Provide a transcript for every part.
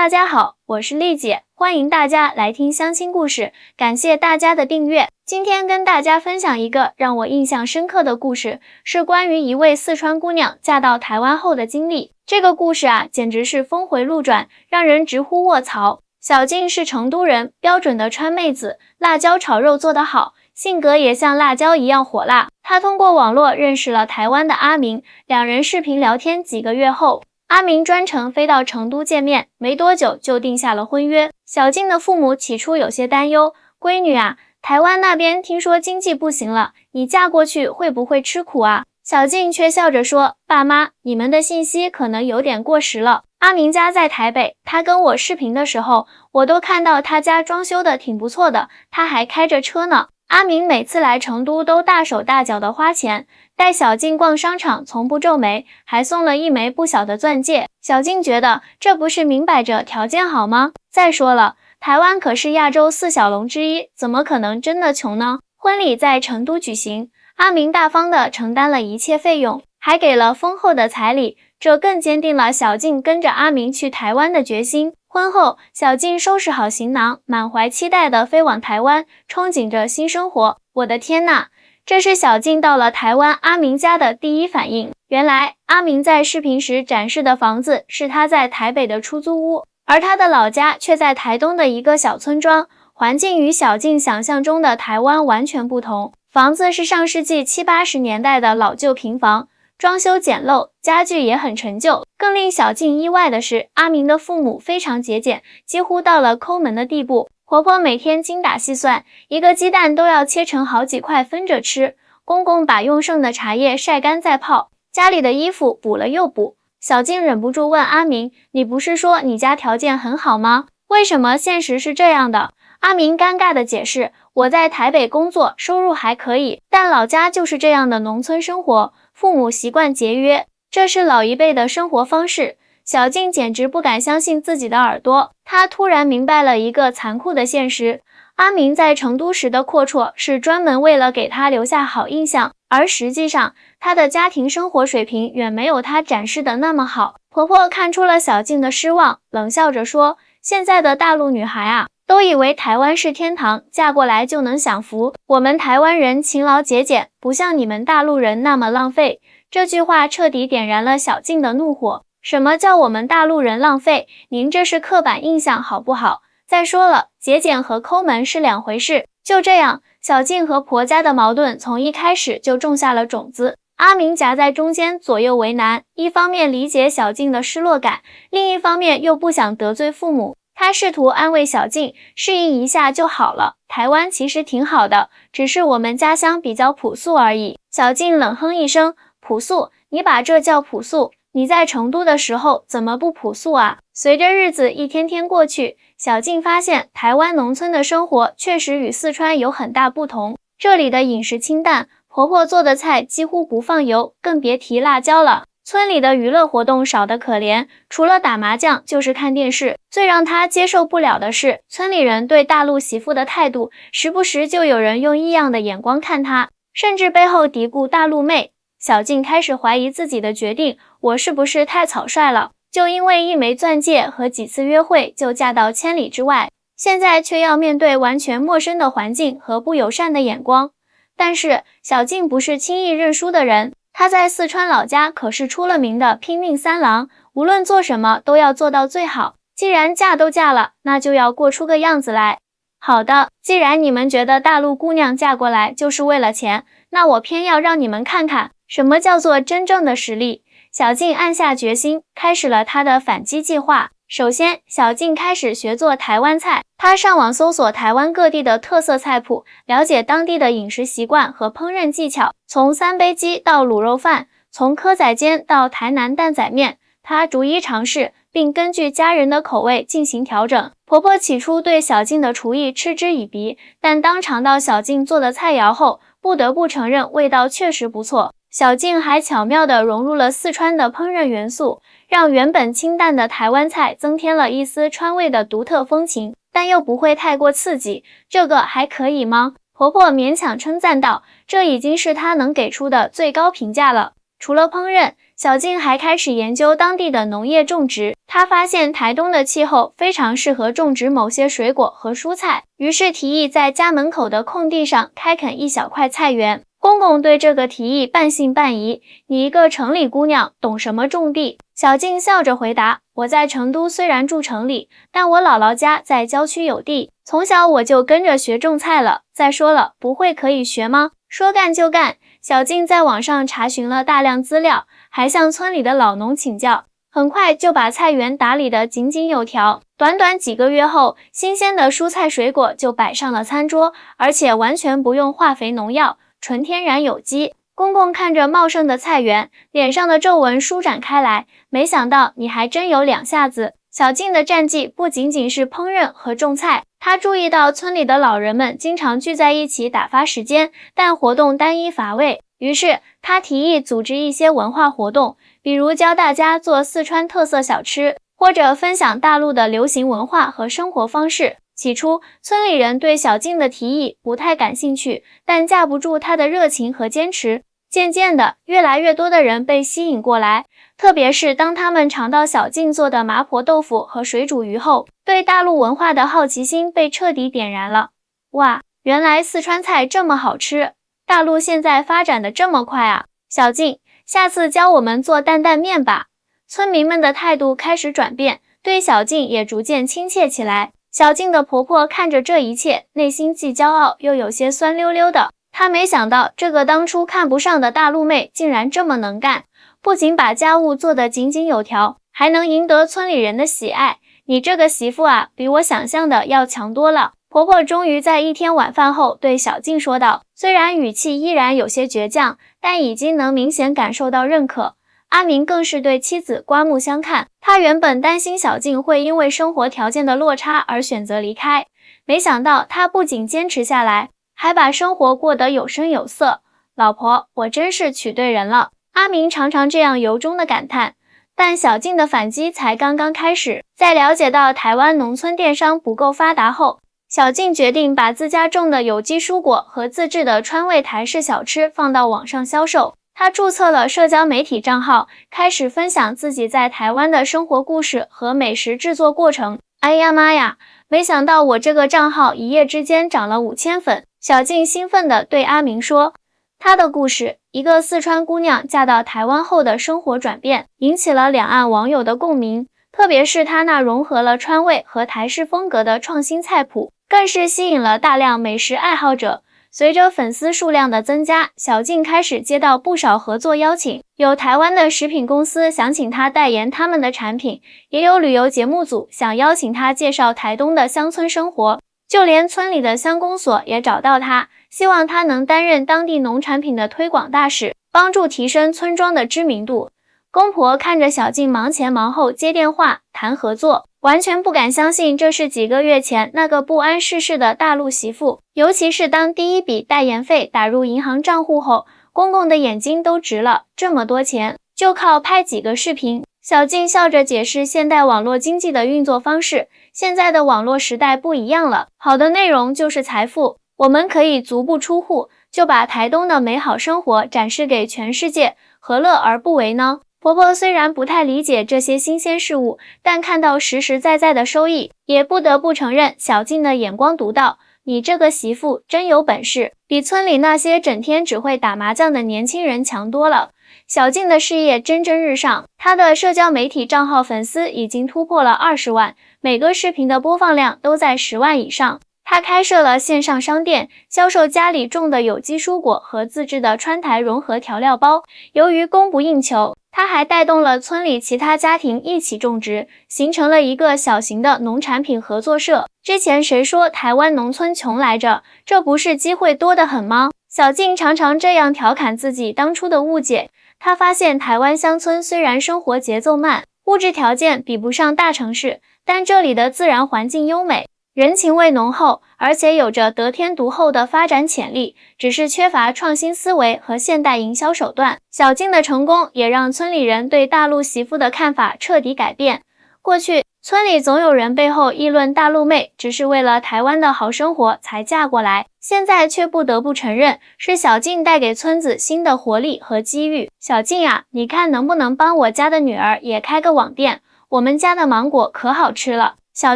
大家好，我是丽姐，欢迎大家来听相亲故事，感谢大家的订阅。今天跟大家分享一个让我印象深刻的故事，是关于一位四川姑娘嫁到台湾后的经历。这个故事啊，简直是峰回路转，让人直呼卧槽。小静是成都人，标准的川妹子，辣椒炒肉做得好，性格也像辣椒一样火辣。她通过网络认识了台湾的阿明，两人视频聊天几个月后，阿明专程飞到成都见面，没多久就定下了婚约。小静的父母起初有些担忧，闺女啊，台湾那边听说经济不行了，你嫁过去会不会吃苦啊？小静却笑着说，爸妈，你们的信息可能有点过时了。阿明家在台北，他跟我视频的时候，我都看到他家装修的挺不错的，他还开着车呢。阿明每次来成都都大手大脚的花钱，带小静逛商场从不皱眉，还送了一枚不小的钻戒。小静觉得这不是明摆着条件好吗？再说了，台湾可是亚洲四小龙之一，怎么可能真的穷呢？婚礼在成都举行，阿明大方地承担了一切费用，还给了丰厚的彩礼，这更坚定了小静跟着阿明去台湾的决心。婚后，小静收拾好行囊，满怀期待地飞往台湾，憧憬着新生活。我的天呐！这是小静到了台湾阿明家的第一反应。原来，阿明在视频时展示的房子是他在台北的出租屋，而他的老家却在台东的一个小村庄，环境与小静想象中的台湾完全不同。房子是上世纪70、80年代的老旧平房，装修简陋，家具也很陈旧。更令小静意外的是，阿明的父母非常节俭，几乎到了抠门的地步。婆婆每天精打细算，一个鸡蛋都要切成好几块分着吃。公公把用剩的茶叶晒干再泡，家里的衣服补了又补。小静忍不住问阿明，你不是说你家条件很好吗？为什么现实是这样的？阿明尴尬地解释，我在台北工作，收入还可以，但老家就是这样的农村生活，父母习惯节约，这是老一辈的生活方式。小静简直不敢相信自己的耳朵，她突然明白了一个残酷的现实，阿明在成都时的阔绰是专门为了给她留下好印象，而实际上她的家庭生活水平远没有她展示的那么好。婆婆看出了小静的失望，冷笑着说，现在的大陆女孩啊，都以为台湾是天堂，嫁过来就能享福。我们台湾人勤劳节俭，不像你们大陆人那么浪费。这句话彻底点燃了小静的怒火。什么叫我们大陆人浪费？您这是刻板印象好不好？再说了，节俭和抠门是两回事。就这样，小静和婆家的矛盾从一开始就种下了种子。阿明夹在中间，左右为难，一方面理解小静的失落感，另一方面又不想得罪父母。他试图安慰小静，适应一下就好了，台湾其实挺好的，只是我们家乡比较朴素而已。小静冷哼一声，朴素？你把这叫朴素？你在成都的时候怎么不朴素啊？随着日子一天天过去，小静发现台湾农村的生活确实与四川有很大不同。这里的饮食清淡，婆婆做的菜几乎不放油，更别提辣椒了。村里的娱乐活动少得可怜，除了打麻将就是看电视。最让她接受不了的是，村里人对大陆媳妇的态度，时不时就有人用异样的眼光看她，甚至背后嘀咕大陆妹。小静开始怀疑自己的决定，我是不是太草率了？就因为一枚钻戒和几次约会就嫁到千里之外，现在却要面对完全陌生的环境和不友善的眼光。但是小静不是轻易认输的人，她在四川老家可是出了名的拼命三郎，无论做什么都要做到最好。既然嫁都嫁了，那就要过出个样子来。好的，既然你们觉得大陆姑娘嫁过来就是为了钱，那我偏要让你们看看什么叫做真正的实力。小静暗下决心，开始了她的反击计划。首先，小静开始学做台湾菜。她上网搜索台湾各地的特色菜谱，了解当地的饮食习惯和烹饪技巧。从三杯鸡到卤肉饭，从蚵仔煎到台南担仔面，她逐一尝试，并根据家人的口味进行调整。婆婆起初对小静的厨艺嗤之以鼻，但当尝到小静做的菜肴后，不得不承认味道确实不错。小静还巧妙地融入了四川的烹饪元素，让原本清淡的台湾菜增添了一丝川味的独特风情，但又不会太过刺激。这个还可以吗？婆婆勉强称赞道，这已经是她能给出的最高评价了。除了烹饪，小静还开始研究当地的农业种植。她发现台东的气候非常适合种植某些水果和蔬菜，于是提议在家门口的空地上开垦一小块菜园。公公对这个提议半信半疑，你一个城里姑娘懂什么种地？小静笑着回答，我在成都虽然住城里，但我姥姥家在郊区有地，从小我就跟着学种菜了。再说了，不会可以学吗？说干就干，小静在网上查询了大量资料，还向村里的老农请教，很快就把菜园打理得井井有条。短短几个月后，新鲜的蔬菜水果就摆上了餐桌，而且完全不用化肥农药，纯天然有机。公公看着茂盛的菜园，脸上的皱纹舒展开来，没想到你还真有两下子。小静的战绩不仅仅是烹饪和种菜，她注意到村里的老人们经常聚在一起打发时间，但活动单一乏味。于是她提议组织一些文化活动，比如教大家做四川特色小吃，或者分享大陆的流行文化和生活方式。起初，村里人对小静的提议不太感兴趣，但架不住她的热情和坚持。渐渐的，越来越多的人被吸引过来，特别是当他们尝到小静做的麻婆豆腐和水煮鱼后，对大陆文化的好奇心被彻底点燃了。哇，原来四川菜这么好吃，大陆现在发展的这么快啊！小静，下次教我们做担担面吧。村民们的态度开始转变，对小静也逐渐亲切起来。小静的婆婆看着这一切，内心既骄傲又有些酸溜溜的。她没想到这个当初看不上的大陆妹竟然这么能干，不仅把家务做得井井有条，还能赢得村里人的喜爱。你这个媳妇啊，比我想象的要强多了。婆婆终于在一天晚饭后对小静说道，虽然语气依然有些倔强，但已经能明显感受到认可。阿明更是对妻子刮目相看，他原本担心小静会因为生活条件的落差而选择离开，没想到她不仅坚持下来，还把生活过得有声有色。老婆，我真是娶对人了。阿明常常这样由衷的感叹。但小静的反击才刚刚开始，在了解到台湾农村电商不够发达后，小静决定把自家种的有机蔬果和自制的川味台式小吃放到网上销售。她注册了社交媒体账号，开始分享自己在台湾的生活故事和美食制作过程。哎呀妈呀，没想到我这个账号一夜之间涨了5000粉。小静兴奋地对阿明说，她的故事，一个四川姑娘嫁到台湾后的生活转变，引起了两岸网友的共鸣，特别是她那融合了川味和台式风格的创新菜谱，更是吸引了大量美食爱好者。随着粉丝数量的增加，小静开始接到不少合作邀请，有台湾的食品公司想请她代言他们的产品，也有旅游节目组想邀请她介绍台东的乡村生活，就连村里的乡公所也找到她，希望她能担任当地农产品的推广大使，帮助提升村庄的知名度。公婆看着小静忙前忙后接电话谈合作，完全不敢相信这是几个月前那个不谙世事的大陆媳妇。尤其是当第一笔代言费打入银行账户后，公公的眼睛都直了，这么多钱就靠拍几个视频。小静笑着解释现代网络经济的运作方式，现在的网络时代不一样了，好的内容就是财富，我们可以足不出户就把台东的美好生活展示给全世界，何乐而不为呢？婆婆虽然不太理解这些新鲜事物，但看到实实在在的收益，也不得不承认小静的眼光独到。你这个媳妇真有本事，比村里那些整天只会打麻将的年轻人强多了。小静的事业蒸蒸日上，她的社交媒体账号粉丝已经突破了20万，每个视频的播放量都在10万以上。她开设了线上商店，销售家里种的有机蔬果和自制的川台融合调料包。由于供不应求，她还带动了村里其他家庭一起种植，形成了一个小型的农产品合作社。之前谁说台湾农村穷来着？这不是机会多得很吗？小静常常这样调侃自己当初的误解。她发现台湾乡村虽然生活节奏慢，物质条件比不上大城市，但这里的自然环境优美，人情味浓厚，而且有着得天独厚的发展潜力，只是缺乏创新思维和现代营销手段。小静的成功也让村里人对大陆媳妇的看法彻底改变。过去，村里总有人背后议论大陆妹只是为了台湾的好生活才嫁过来，现在却不得不承认，是小静带给村子新的活力和机遇。小静啊，你看能不能帮我家的女儿也开个网店？我们家的芒果可好吃了。小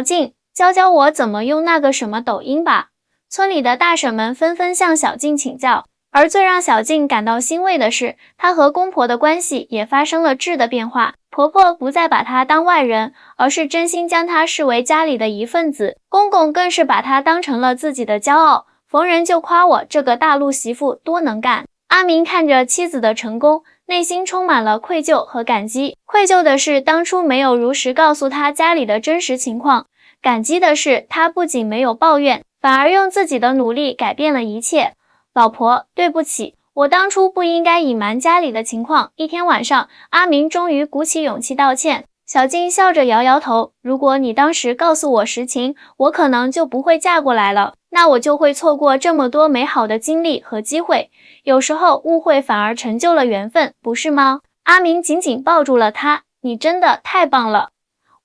静，教教我怎么用那个什么抖音吧。村里的大婶们纷纷向小静请教。而最让小静感到欣慰的是，她和公婆的关系也发生了质的变化。婆婆不再把她当外人，而是真心将她视为家里的一份子。公公更是把她当成了自己的骄傲，逢人就夸我这个大陆媳妇多能干。阿明看着妻子的成功，内心充满了愧疚和感激。愧疚的是当初没有如实告诉他家里的真实情况，感激的是他不仅没有抱怨，反而用自己的努力改变了一切。老婆，对不起，我当初不应该隐瞒家里的情况。一天晚上，阿明终于鼓起勇气道歉。小静笑着摇摇头，如果你当时告诉我实情，我可能就不会嫁过来了，那我就会错过这么多美好的经历和机会。有时候误会反而成就了缘分，不是吗？阿明紧紧抱住了她，你真的太棒了，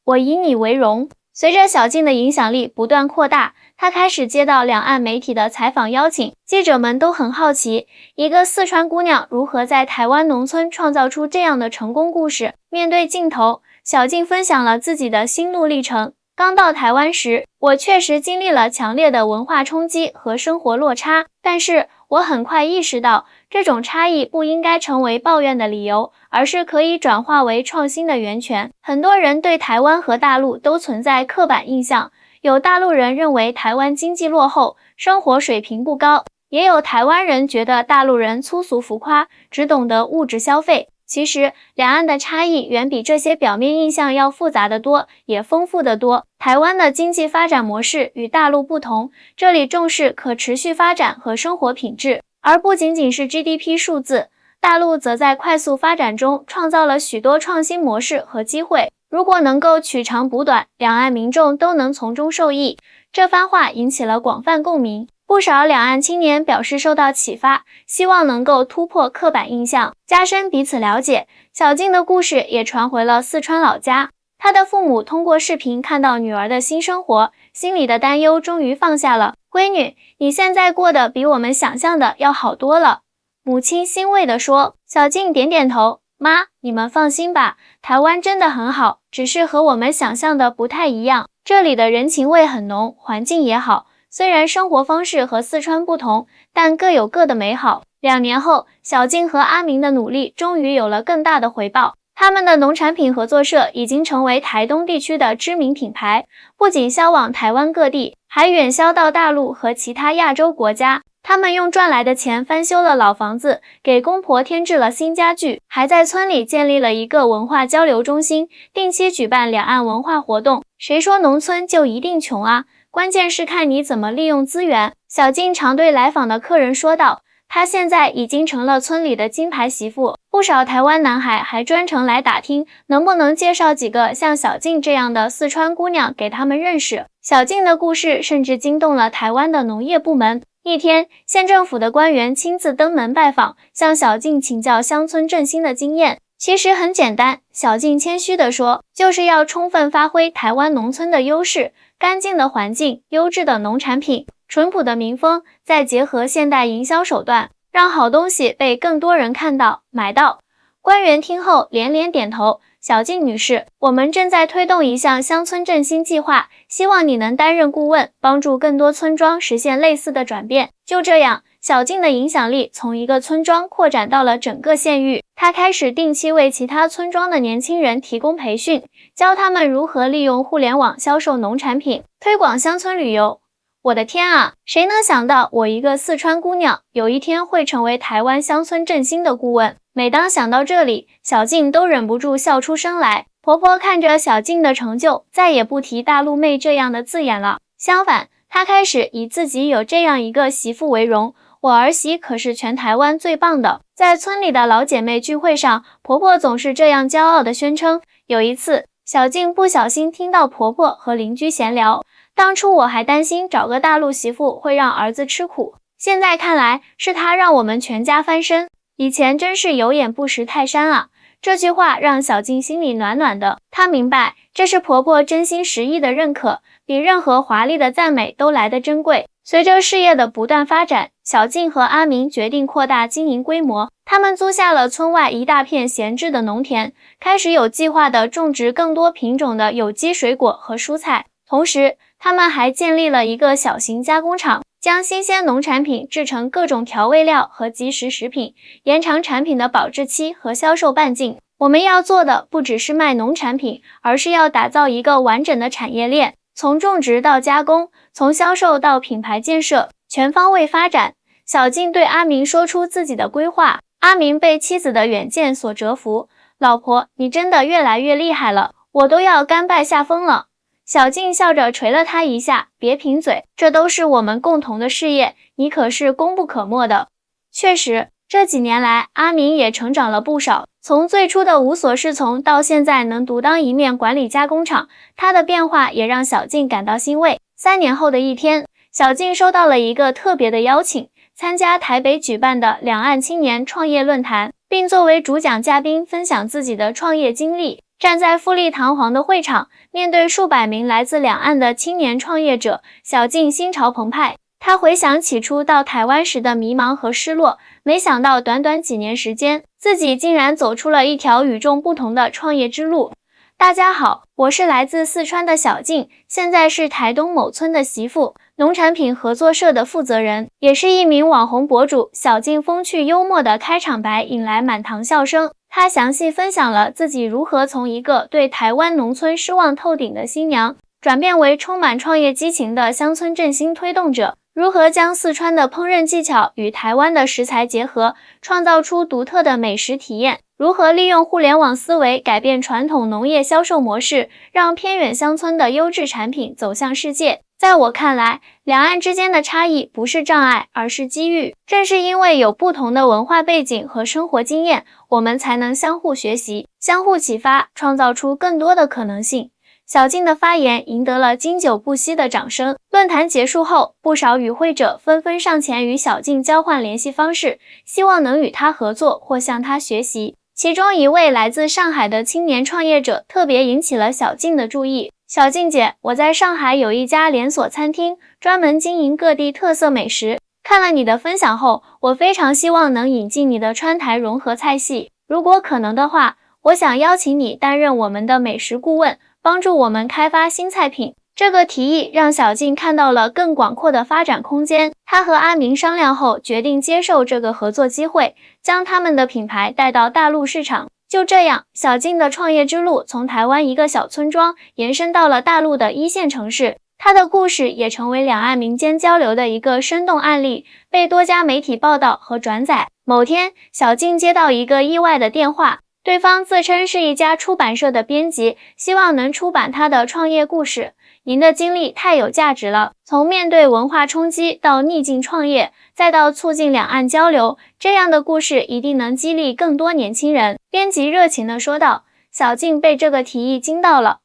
我以你为荣。随着小静的影响力不断扩大，她开始接到两岸媒体的采访邀请，记者们都很好奇，一个四川姑娘如何在台湾农村创造出这样的成功故事。面对镜头，小静分享了自己的心路历程。刚到台湾时，我确实经历了强烈的文化冲击和生活落差，但是我很快意识到，这种差异不应该成为抱怨的理由，而是可以转化为创新的源泉。很多人对台湾和大陆都存在刻板印象，有大陆人认为台湾经济落后，生活水平不高，也有台湾人觉得大陆人粗俗浮夸，只懂得物质消费。其实，两岸的差异远比这些表面印象要复杂得多，也丰富得多。台湾的经济发展模式与大陆不同，这里重视可持续发展和生活品质，而不仅仅是 GDP 数字。大陆则在快速发展中创造了许多创新模式和机会。如果能够取长补短，两岸民众都能从中受益。这番话引起了广泛共鸣，不少两岸青年表示受到启发，希望能够突破刻板印象，加深彼此了解。小静的故事也传回了四川老家，她的父母通过视频看到女儿的新生活，心里的担忧终于放下了。闺女，你现在过得比我们想象的要好多了。母亲欣慰地说。小静点点头，妈，你们放心吧，台湾真的很好，只是和我们想象的不太一样。这里的人情味很浓，环境也好，虽然生活方式和四川不同，但各有各的美好。2年后，小静和阿明的努力终于有了更大的回报。他们的农产品合作社已经成为台东地区的知名品牌，不仅销往台湾各地，还远销到大陆和其他亚洲国家。他们用赚来的钱翻修了老房子，给公婆添置了新家具，还在村里建立了一个文化交流中心，定期举办两岸文化活动。谁说农村就一定穷啊？关键是看你怎么利用资源。小静常对来访的客人说道，她现在已经成了村里的金牌媳妇，不少台湾男孩还专程来打听，能不能介绍几个像小静这样的四川姑娘给他们认识。小静的故事甚至惊动了台湾的农业部门。一天，县政府的官员亲自登门拜访，向小静请教乡村振兴的经验。其实很简单，小静谦虚地说，就是要充分发挥台湾农村的优势，干净的环境、优质的农产品、淳朴的民风，再结合现代营销手段，让好东西被更多人看到、买到。官员听后连连点头，小静女士，我们正在推动一项乡村振兴计划，希望你能担任顾问，帮助更多村庄实现类似的转变。就这样，小静的影响力从一个村庄扩展到了整个县域。她开始定期为其他村庄的年轻人提供培训，教他们如何利用互联网销售农产品，推广乡村旅游。我的天啊，谁能想到我一个四川姑娘，有一天会成为台湾乡村振兴的顾问。每当想到这里，小静都忍不住笑出声来。婆婆看着小静的成就，再也不提大陆妹这样的字眼了。相反，她开始以自己有这样一个媳妇为荣，我儿媳可是全台湾最棒的。在村里的老姐妹聚会上，婆婆总是这样骄傲地宣称。有一次，小静不小心听到婆婆和邻居闲聊，当初我还担心找个大陆媳妇会让儿子吃苦，现在看来是她让我们全家翻身。以前真是有眼不识泰山啊！这句话让小静心里暖暖的，她明白这是婆婆真心实意的认可，比任何华丽的赞美都来得珍贵。随着事业的不断发展，小静和阿明决定扩大经营规模。他们租下了村外一大片闲置的农田，开始有计划地种植更多品种的有机水果和蔬菜。同时，他们还建立了一个小型加工厂，将新鲜农产品制成各种调味料和即食食品，延长产品的保质期和销售半径。我们要做的不只是卖农产品，而是要打造一个完整的产业链，从种植到加工，从销售到品牌建设，全方位发展。小静对阿明说出自己的规划，阿明被妻子的远见所折服。老婆，你真的越来越厉害了，我都要甘拜下风了。小静笑着捶了他一下，别贫嘴，这都是我们共同的事业，你可是功不可没的。确实，这几年来，阿明也成长了不少，从最初的无所适从到现在能独当一面管理加工厂，他的变化也让小静感到欣慰。3年后的一天，小静收到了一个特别的邀请，参加台北举办的两岸青年创业论坛，并作为主讲嘉宾分享自己的创业经历。站在富丽堂皇的会场，面对数百名来自两岸的青年创业者，小静心潮澎湃。她回想起初到台湾时的迷茫和失落，没想到短短几年时间，自己竟然走出了一条与众不同的创业之路。大家好，我是来自四川的小静，现在是台东某村的媳妇，农产品合作社的负责人，也是一名网红博主。小静风趣幽默的开场白引来满堂笑声。她详细分享了自己如何从一个对台湾农村失望透顶的新娘，转变为充满创业激情的乡村振兴推动者，如何将四川的烹饪技巧与台湾的食材结合，创造出独特的美食体验，如何利用互联网思维改变传统农业销售模式，让偏远乡村的优质产品走向世界。在我看来，两岸之间的差异不是障碍，而是机遇。正是因为有不同的文化背景和生活经验，我们才能相互学习，相互启发，创造出更多的可能性。小静的发言赢得了经久不息的掌声。论坛结束后，不少与会者纷纷上前与小静交换联系方式，希望能与她合作或向她学习。其中一位来自上海的青年创业者特别引起了小静的注意。小静姐，我在上海有一家连锁餐厅，专门经营各地特色美食。看了你的分享后，我非常希望能引进你的川台融合菜系。如果可能的话，我想邀请你担任我们的美食顾问，帮助我们开发新菜品。这个提议让小静看到了更广阔的发展空间。她和阿明商量后，决定接受这个合作机会，将他们的品牌带到大陆市场。就这样，小静的创业之路从台湾一个小村庄延伸到了大陆的1线城市。她的故事也成为两岸民间交流的一个生动案例，被多家媒体报道和转载。某天，小静接到一个意外的电话，对方自称是一家出版社的编辑，希望能出版她的创业故事。您的经历太有价值了，从面对文化冲击到逆境创业，再到促进两岸交流，这样的故事一定能激励更多年轻人。编辑热情地说道。小静被这个提议惊到了。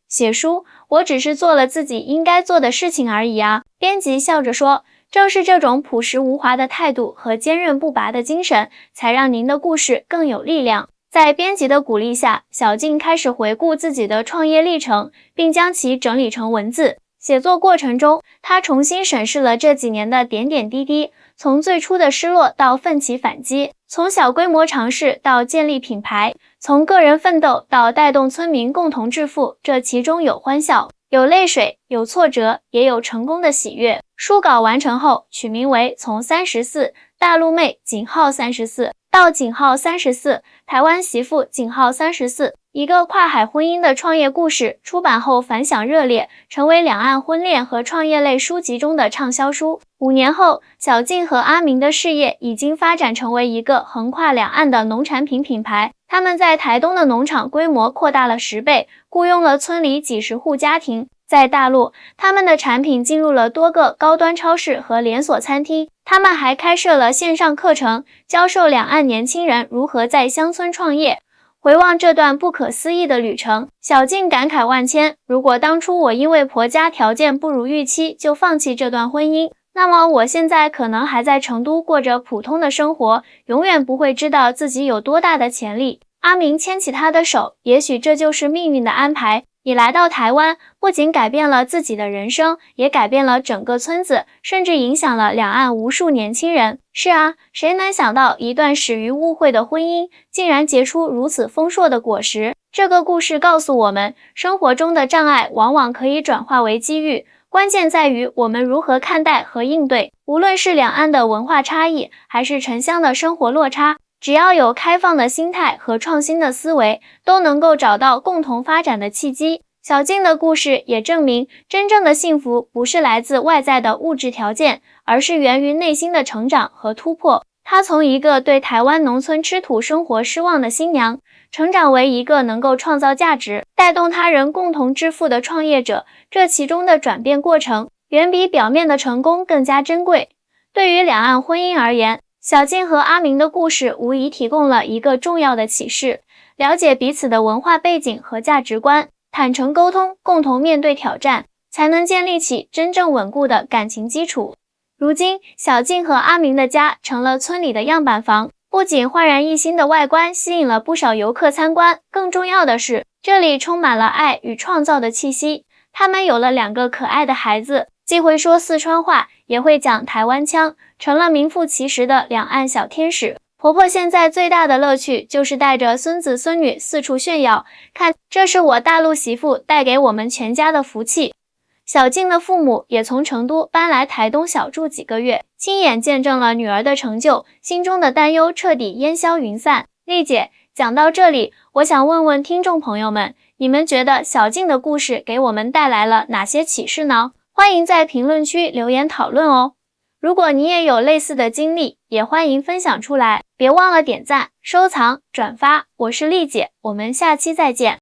写书，我只是做了自己应该做的事情而已啊。编辑笑着说，正是这种朴实无华的态度和坚韧不拔的精神，才让您的故事更有力量。在编辑的鼓励下，小静开始回顾自己的创业历程，并将其整理成文字。写作过程中，她重新审视了这几年的点点滴滴，从最初的失落到奋起反击，从小规模尝试到建立品牌，从个人奋斗到带动村民共同致富，这其中有欢笑，有泪水，有挫折，也有成功的喜悦。书稿完成后，取名为从34大陆妹34到34台湾媳妇34，一个跨海婚姻的创业故事。出版后反响热烈，成为两岸婚恋和创业类书籍中的畅销书。5年后，小静和阿明的事业已经发展成为一个横跨两岸的农产品品牌。他们在台东的农场规模扩大了10倍，雇佣了村里几十户家庭。在大陆，他们的产品进入了多个高端超市和连锁餐厅。他们还开设了线上课程，教授两岸年轻人如何在乡村创业。回望这段不可思议的旅程，小静感慨万千。如果当初我因为婆家条件不如预期就放弃这段婚姻，那么我现在可能还在成都过着普通的生活，永远不会知道自己有多大的潜力。阿明牵起她的手，也许这就是命运的安排。你来到台湾，不仅改变了自己的人生，也改变了整个村子，甚至影响了两岸无数年轻人。是啊，谁能想到一段始于误会的婚姻，竟然结出如此丰硕的果实？这个故事告诉我们，生活中的障碍往往可以转化为机遇，关键在于我们如何看待和应对。无论是两岸的文化差异，还是城乡的生活落差，只要有开放的心态和创新的思维，都能够找到共同发展的契机。小静的故事也证明，真正的幸福不是来自外在的物质条件，而是源于内心的成长和突破。她从一个对台湾农村吃土生活失望的新娘，成长为一个能够创造价值、带动他人共同致富的创业者。这其中的转变过程，远比表面的成功更加珍贵。对于两岸婚姻而言，小静和阿明的故事无疑提供了一个重要的启示：了解彼此的文化背景和价值观，坦诚沟通，共同面对挑战，才能建立起真正稳固的感情基础。如今，小静和阿明的家成了村里的样板房，不仅焕然一新的外观吸引了不少游客参观，更重要的是，这里充满了爱与创造的气息。他们有了2个可爱的孩子，既会说四川话，也会讲台湾腔，成了名副其实的两岸小天使。婆婆现在最大的乐趣就是带着孙子孙女四处炫耀，看，这是我大陆媳妇带给我们全家的福气。小静的父母也从成都搬来台东小住几个月，亲眼见证了女儿的成就，心中的担忧彻底烟消云散。丽姐，讲到这里，我想问问听众朋友们，你们觉得小静的故事给我们带来了哪些启示呢？欢迎在评论区留言讨论哦。如果你也有类似的经历，也欢迎分享出来，别忘了点赞、收藏、转发。我是丽姐，我们下期再见。